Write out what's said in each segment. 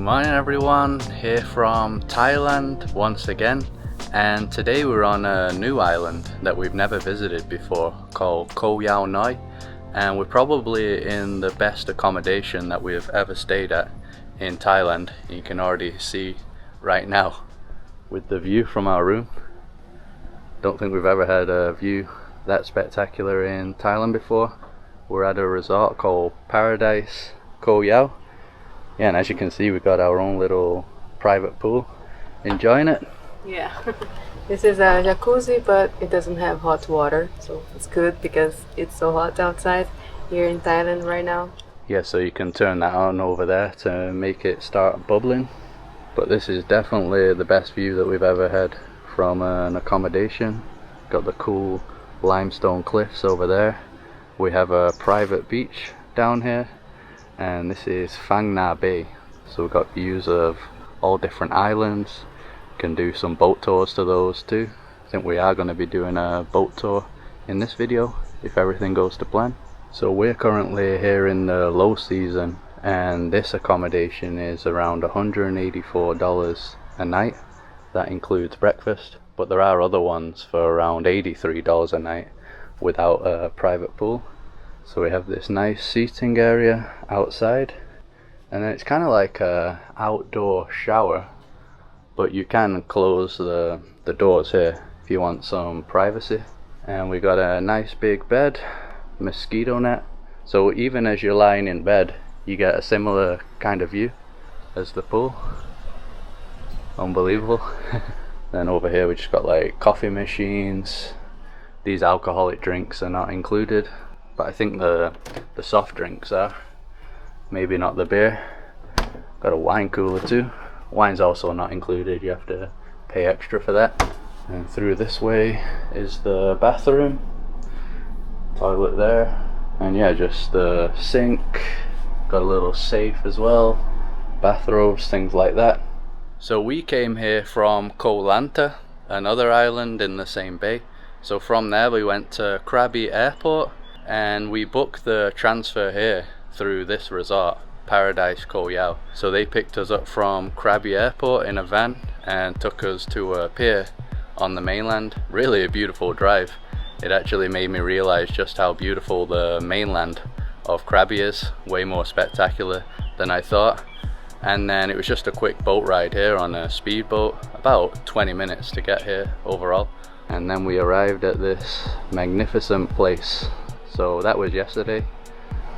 morning everyone, here from Thailand once again, and today we're on a new island that we've never visited before called Koh Yao Noi, and we're probably in the best accommodation that we've ever stayed at in Thailand. You can already see right now with the view from our room. Don't think we've ever had a view that spectacular in Thailand before. We're at a resort called Paradise Koh Yao. Yeah, and as you can see, we've got our own little private pool. Enjoying it? Yeah. This is a jacuzzi, but it doesn't have hot water, so it's good because it's so hot outside here in Thailand right now. Yeah, so you can turn that on over there to make it start bubbling. But this is definitely the best view that we've ever had from an accommodation. Got the cool limestone cliffs over there. We have a private beach down here, and this is Phang Na Bay. So we've got views of all different islands. Can do some boat tours to those too. I think we are going to be doing a boat tour in this video if everything goes to plan. So we're currently here in the low season, and this accommodation is around $184 a night. That includes breakfast, but there are other ones for around $83 a night without a private pool. So we have this nice seating area outside, and then it's kind of like a outdoor shower, but you can close the doors here if you want some privacy. And we got a nice big bed, mosquito net, so even as you're lying in bed you get a similar kind of view as the pool. Unbelievable. Then over here we just got like coffee machines. These alcoholic drinks are not included, but I think the soft drinks are. Maybe not the beer. Got a wine cooler too. Wine's also not included, you have to pay extra for that. And through this way is the bathroom. Toilet there. And yeah, just the sink. Got a little safe as well. Bathrobes, things like that. So we came here from Koh Lanta, another island in the same bay. So from there we went to Krabi Airport, and we booked the transfer here through this resort, Paradise Koh Yao. So they picked us up from Krabi Airport in a van and took us to a pier on the mainland. Really a beautiful drive. It actually made me realize just how beautiful the mainland of Krabi is. Way more spectacular than I thought. And then it was just a quick boat ride here on a speedboat, about 20 minutes to get here overall. And then we arrived at this magnificent place. So that was yesterday.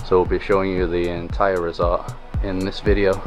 So we'll be showing you the entire resort in this video.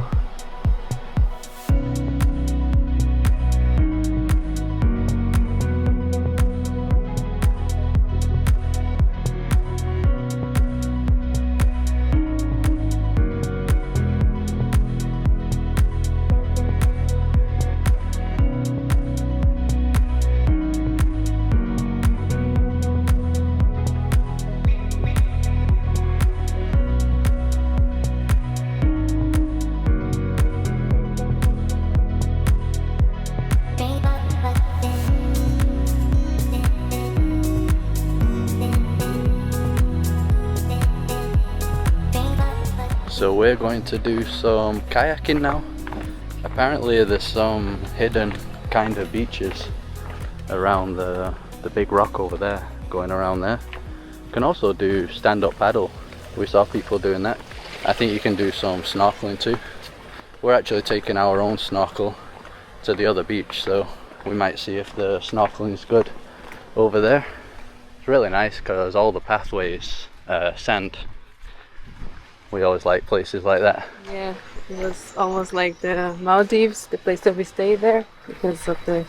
So we're going to do some kayaking now. Apparently there's some hidden kind of beaches around the big rock over there, going around there. You can also do stand-up paddle. We saw people doing that. I think you can do some snorkeling too. We're actually taking our own snorkel to the other beach, so we might see if the snorkeling is good over there. It's really nice because all the pathways are sand. We always like places like that. Yeah, it was almost like the Maldives, the place that we stayed there, because of the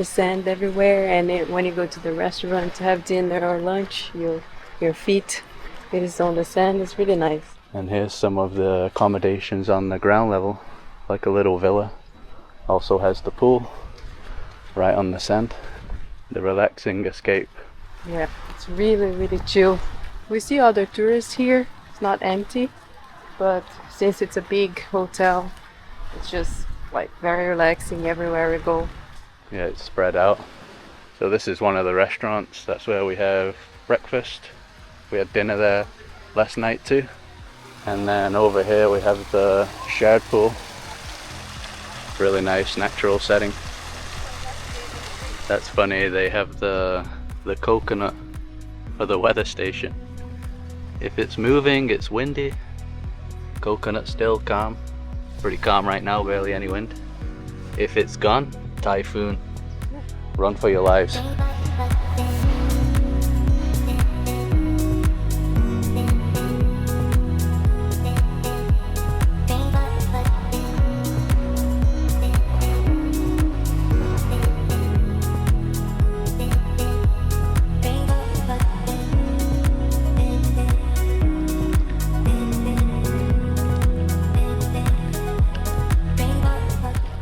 sand everywhere. And when you go to the restaurant to have dinner or lunch, your feet is on the sand. It's really nice. And here's some of the accommodations on the ground level, like a little villa. Also has the pool right on the sand. The relaxing escape. Yeah, it's really, really chill. We see other tourists here. It's not empty, but since it's a big hotel, it's just like very relaxing everywhere we go. Yeah, it's spread out. So this is one of the restaurants. That's where we have breakfast. We had dinner there last night too. And then over here we have the shared pool. Really nice natural setting. That's funny, they have the coconut for the weather station. If it's moving, it's windy. Coconut still calm. Pretty calm right now, barely any wind. If it's gone, typhoon. Run for your lives.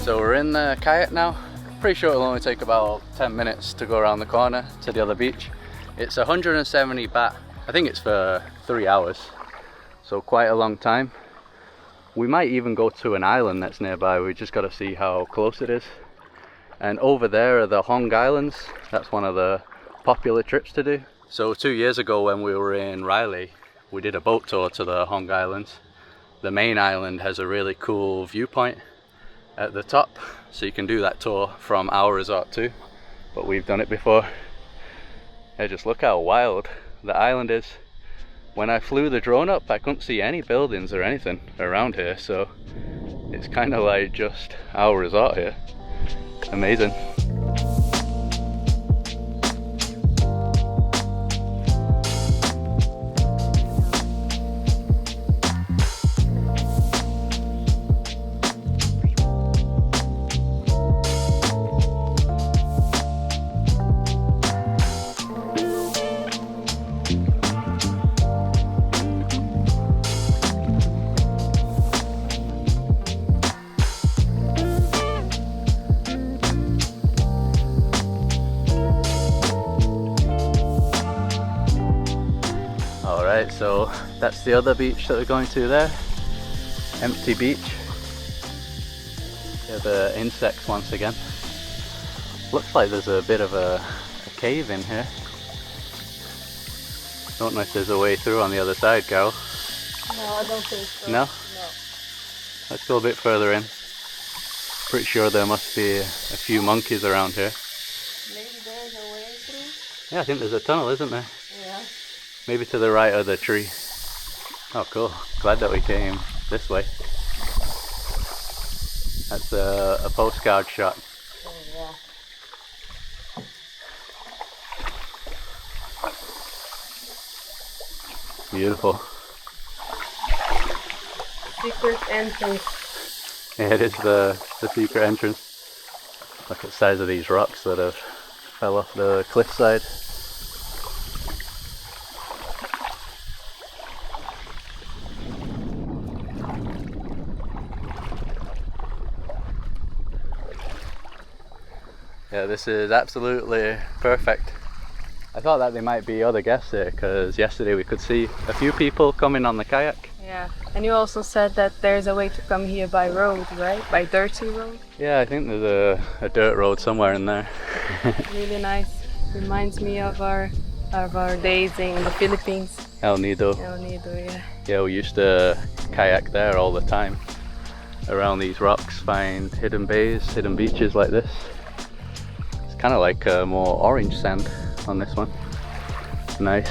So we're in the kayak now. Pretty sure it'll only take about 10 minutes to go around the corner to the other beach. It's 170 baht. I think it's for 3 hours. So quite a long time. We might even go to an island that's nearby. We just got to see how close it is. And over there are the Hong Islands. That's one of the popular trips to do. So 2 years ago when we were in Riley, we did a boat tour to the Hong Islands. The main island has a really cool viewpoint at the top, so you can do that tour from our resort too, but we've done it before. Yeah, just look how wild the island is. When I flew the drone up, I couldn't see any buildings or anything around here, so it's kind of like just our resort here. Amazing. Alright, so that's the other beach that we're going to there. Empty beach. Yeah, the insects once again. Looks like there's a bit of a cave in here. Don't know if there's a way through on the other side, Carol. No, I don't think so. No? No. Let's go a bit further in. Pretty sure there must be a few monkeys around here. Maybe there's a way through? Yeah, I think there's a tunnel, isn't there? Yeah. Maybe to the right of the tree. Oh cool, glad that we came this way. That's a postcard shot. Oh, yeah. Beautiful. Secret entrance. Yeah, it is the secret entrance. Look at the size of these rocks that have fell off the cliffside. Yeah, this is absolutely perfect. I thought that there might be other guests here because yesterday we could see a few people coming on the kayak. Yeah, and you also said that there's a way to come here by road, right? By dirty road. Yeah, I think there's a dirt road somewhere in there. Really nice. Reminds me of our days in the Philippines. El Nido. El Nido, yeah. Yeah, we used to kayak there all the time. Around these rocks, find hidden bays, hidden beaches like this. It's kind of like more orange sand on this one. Nice.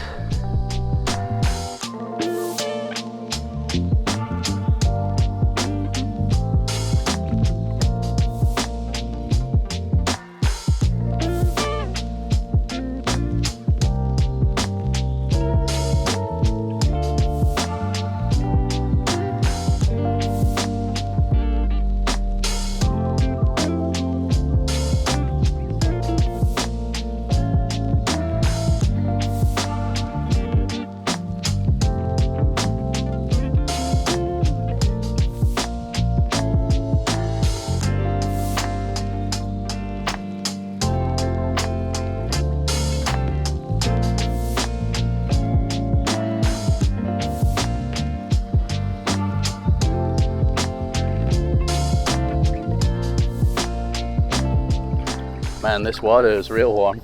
Man, this water is real warm.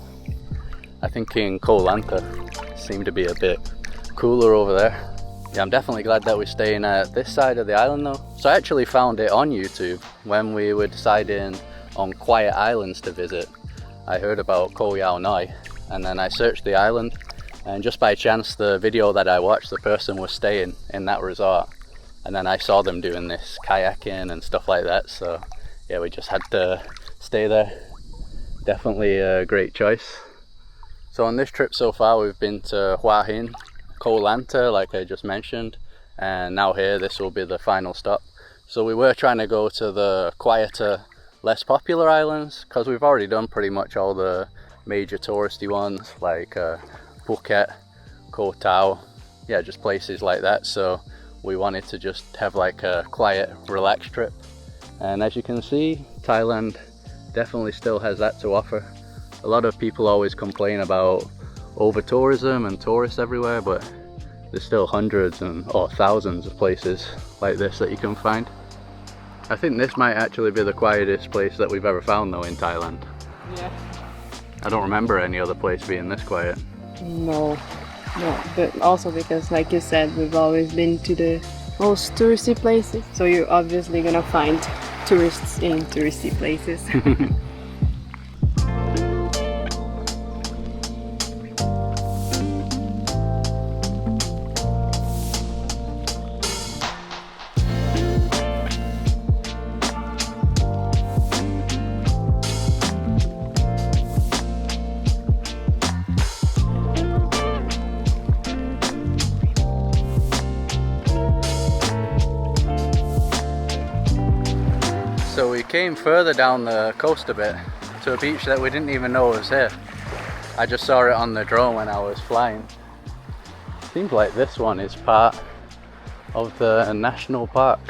I think in Koh Lanta it seemed to be a bit cooler over there. Yeah, I'm definitely glad that we're staying at this side of the island though. So I actually found it on YouTube when we were deciding on quiet islands to visit. I heard about Koh Yao Noi and then I searched the island, and just by chance the video that I watched, the person was staying in that resort, and then I saw them doing this kayaking and stuff like that, so yeah, we just had to stay there. Definitely a great choice. So on this trip so far we've been to Hua Hin, Koh Lanta like I just mentioned, and now here this will be the final stop. So we were trying to go to the quieter, less popular islands because we've already done pretty much all the major touristy ones like Phuket, Koh Tao, yeah, just places like that. So we wanted to just have like a quiet, relaxed trip, and as you can see, Thailand definitely still has that to offer. A lot of people always complain about over tourism and tourists everywhere, but there's still hundreds or thousands of places like this that you can find. I think this might actually be the quietest place that we've ever found though in Thailand. Yeah. I don't remember any other place being this quiet. No, but also because, like you said, we've always been to the most touristy places, so you're obviously gonna find tourists in touristy places. So we came further down the coast a bit to a beach that we didn't even know was here. I just saw it on the drone when I was flying. Seems like this one is part of the national park,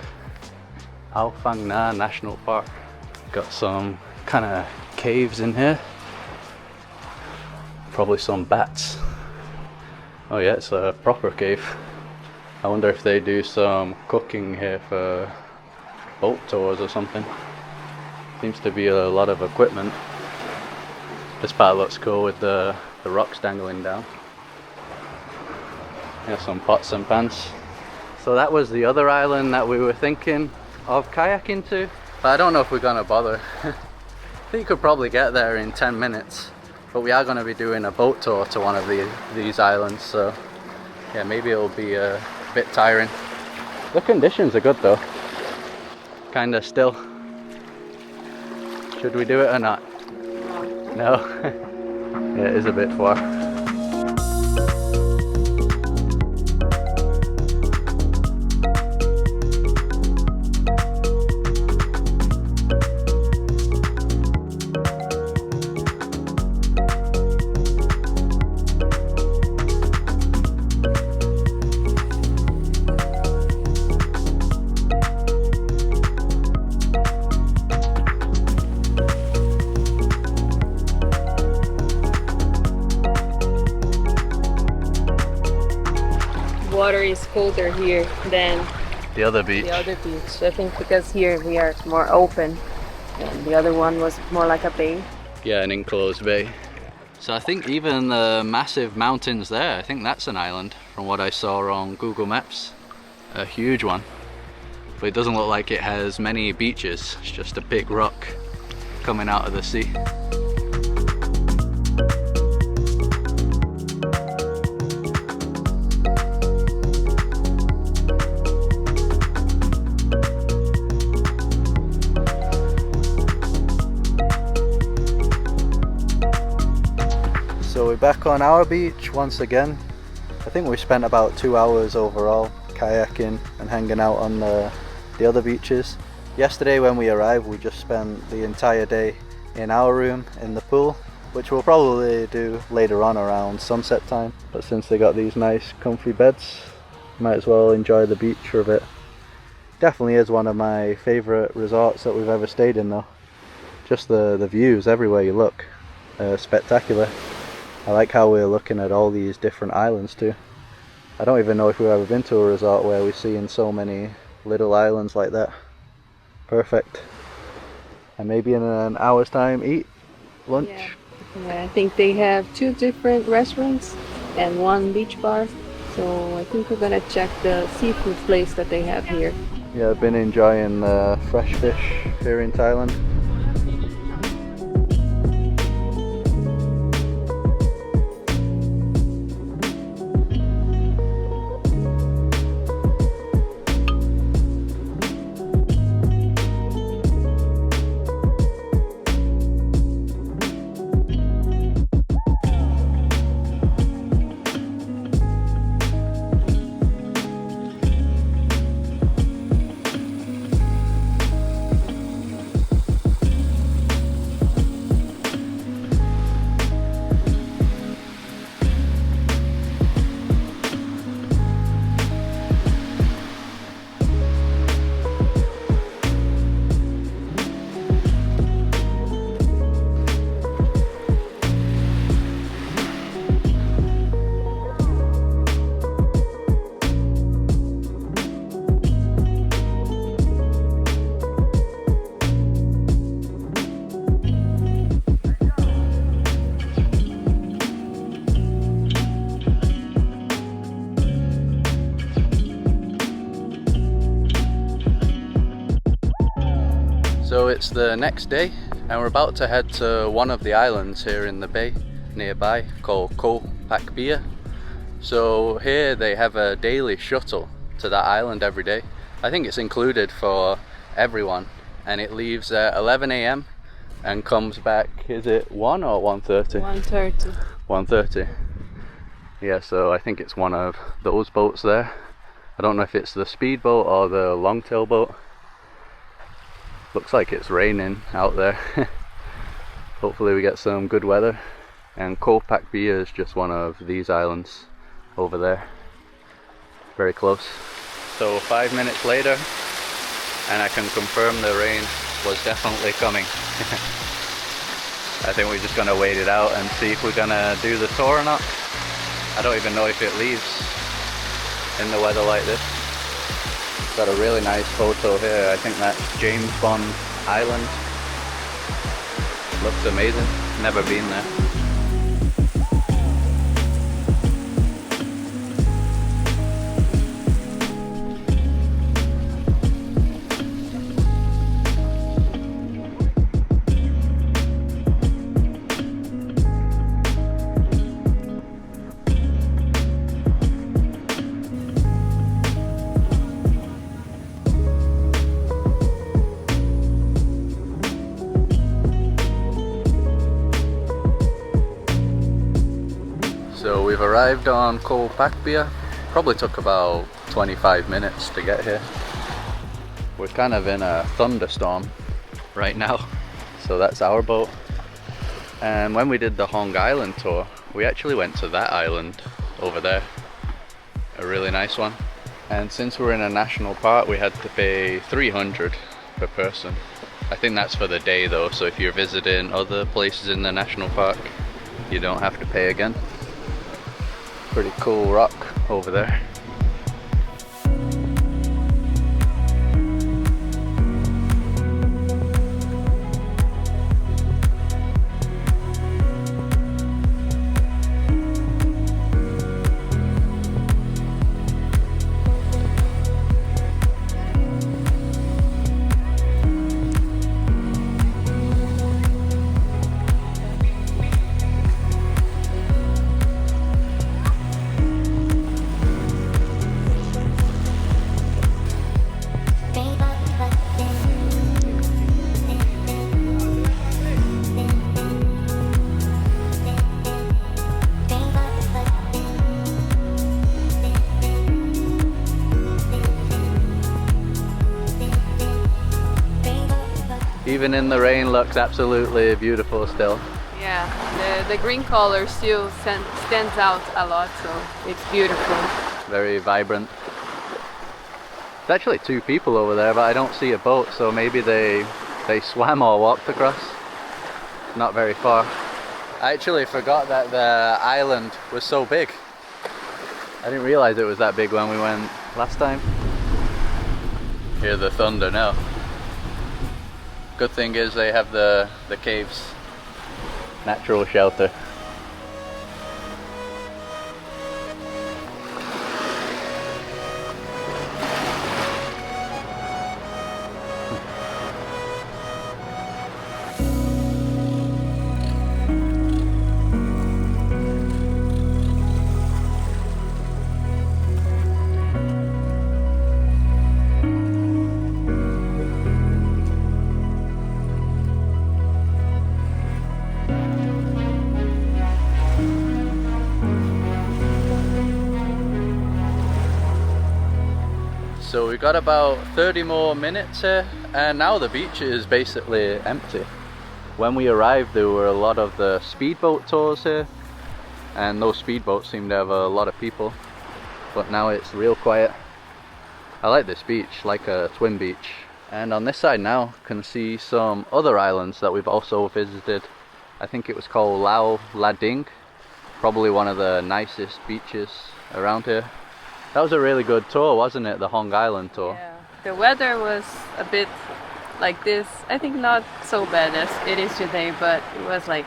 Ao Phang Na National Park. Got some kind of caves in here. Probably some bats. Oh yeah, it's a proper cave. I wonder if they do some cooking here for boat tours or something. Seems to be a lot of equipment. This part looks cool with the rocks dangling down. There's some pots and pans. So that was the other island that we were thinking of kayaking to, but I don't know if we're gonna bother. I think you could probably get there in 10 minutes, but we are going to be doing a boat tour to one of these islands, so yeah, maybe it'll be a bit tiring. The conditions are good though. Kinda still. Should we do it or not? No? Yeah, it is a bit far. Water is colder here than The other beach. the other beach. I think because here we are more open, and the other one was more like a bay. Yeah, an enclosed bay. So I think even the massive mountains there, I think that's an island from what I saw on Google Maps. A huge one. But it doesn't look like it has many beaches. It's just a big rock coming out of the sea. So we're back on our beach once again. I think we spent about 2 hours overall kayaking and hanging out on the other beaches. Yesterday when we arrived, we just spent the entire day in our room in the pool, which we'll probably do later on around sunset time. But since they got these nice comfy beds, might as well enjoy the beach for a bit. Definitely is one of my favourite resorts that we've ever stayed in though. Just the views everywhere you look, spectacular. I like how we're looking at all these different islands too. I don't even know if we've ever been to a resort where we're seeing so many little islands like that. Perfect. And maybe in an hour's time eat lunch. Yeah, I think they have 2 different restaurants and 1 beach bar. So I think we're gonna check the seafood place that they have here. Yeah, I've been enjoying fresh fish here in Thailand. So it's the next day and we're about to head to one of the islands here in the bay nearby called Koh Yao. So here they have a daily shuttle to that island every day. I think it's included for everyone and it leaves at 11 AM and comes back, is it 1 or 1:30? 1:30. 1:30. Yeah, so I think it's one of those boats there. I don't know if it's the speedboat or the longtail boat. Looks like it's raining out there. Hopefully we get some good weather. And Koh Yao is just one of these islands over there. Very close. So 5 minutes later, and I can confirm the rain was definitely coming. I think we're just gonna wait it out and see if we're gonna do the tour or not. I don't even know if it leaves in the weather like this. Got a really nice photo here. I think that's James Bond Island. Looks amazing. Never been there. So we've arrived on Koh Yao. Probably took about 25 minutes to get here. We're kind of in a thunderstorm right now, so that's our boat. And when we did the Hong Island tour, we actually went to that island over there, a really nice one. And since we're in a national park, we had to pay 300 per person. I think that's for the day though, so if you're visiting other places in the national park, you don't have to pay again. Pretty cool rock over there. Even in the rain, looks absolutely beautiful still. Yeah, the green color still stands out a lot, so it's beautiful. Very vibrant. There's actually 2 people over there, but I don't see a boat, so maybe they swam or walked across. Not very far. I actually forgot that the island was so big. I didn't realize it was that big when we went last time. Hear the thunder now. Good thing is they have the caves. Natural shelter. So we got about 30 more minutes here, and now the beach is basically empty. When we arrived, there were a lot of the speedboat tours here, and those speedboats seem to have a lot of people, but now it's real quiet. I like this beach, like a swim beach. And on this side now, can see some other islands that we've also visited. I think it was called Lao Lading, probably one of the nicest beaches around here. That was a really good tour, wasn't it? The Hong Island tour. Yeah. The weather was a bit like this. I think not so bad as it is today, but it was like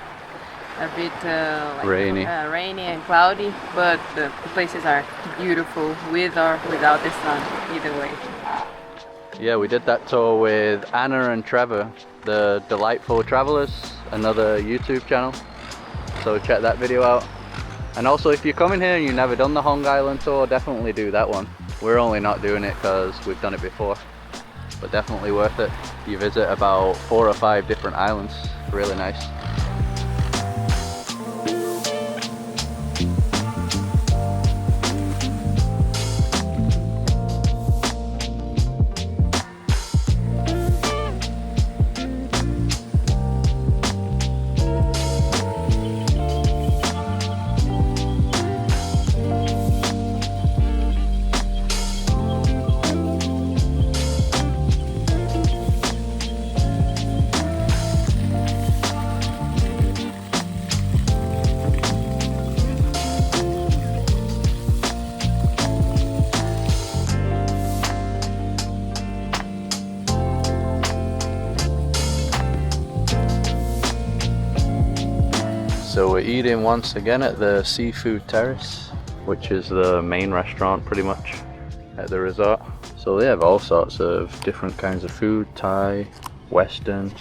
a bit like rainy and cloudy. But the places are beautiful with or without the sun, either way. Yeah, we did that tour with Anna and Trevor, the Delightful Travelers, another YouTube channel. So check that video out. And also, if you're coming here and you've never done the Hong Island tour, definitely do that one. We're only not doing it because we've done it before, but definitely worth it. You visit about 4 or 5 different islands, really nice. So we're eating once again at the Seafood Terrace, which is the main restaurant pretty much at the resort. So they have all sorts of different kinds of food, Thai, Western.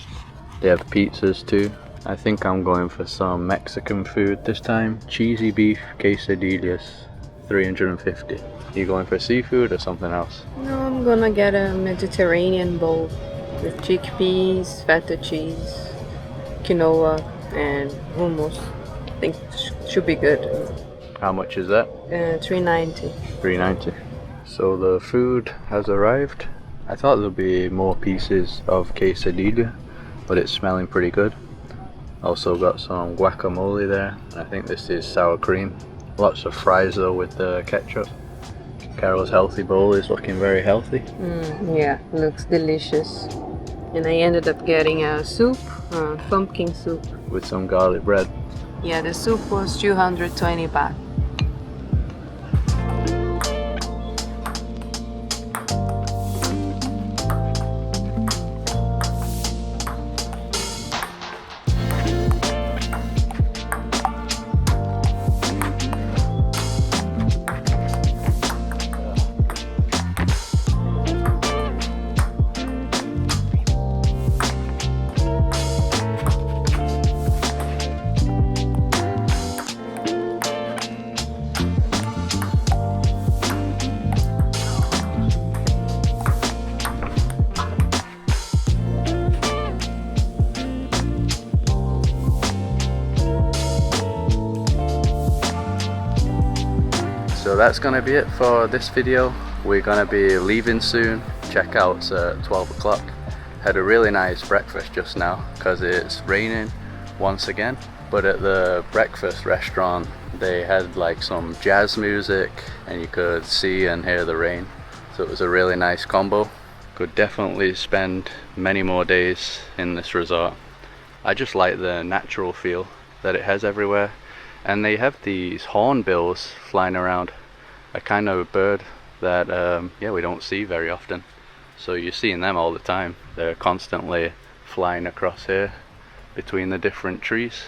They have pizzas too. I think I'm going for some Mexican food this time. Cheesy beef quesadillas, 350. You going for seafood or something else? No, I'm gonna get a Mediterranean bowl with chickpeas, feta cheese, quinoa, and hummus. I think should be good. How much is that? $3.90. $3.90. So the food has arrived. I thought there'd be more pieces of quesadilla, but it's smelling pretty good. Also got some guacamole there. I think this is sour cream. Lots of fries though with the ketchup. Carol's healthy bowl is looking very healthy. Yeah, looks delicious. And I ended up getting a soup, pumpkin soup. With some garlic bread. Yeah, the soup was 220 baht. So that's gonna be it for this video. We're gonna be leaving soon. Checkout's at 12 o'clock. Had a really nice breakfast just now because it's raining once again. But at the breakfast restaurant, they had like some jazz music and you could see and hear the rain. So it was a really nice combo. Could definitely spend many more days in this resort. I just like the natural feel that it has everywhere. And they have these hornbills flying around, a kind of bird that we don't see very often. So you're seeing them all the time. They're constantly flying across here between the different trees.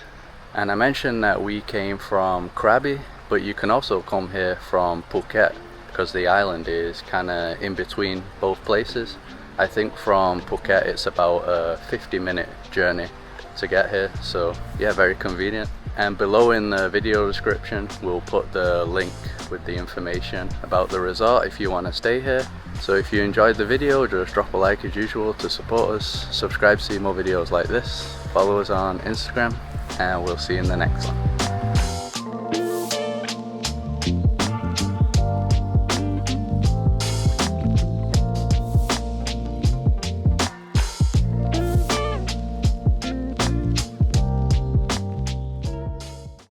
And I mentioned that we came from Krabi, but you can also come here from Phuket because the island is kind of in between both places. I think from Phuket it's about a 50-minute journey to get here, so yeah, very convenient. And below in the video description we'll put the link with the information about the resort if you want to stay here. So if you enjoyed the video, just drop a like as usual to support us, subscribe to see more videos like this, follow us on Instagram, and we'll see you in the next one.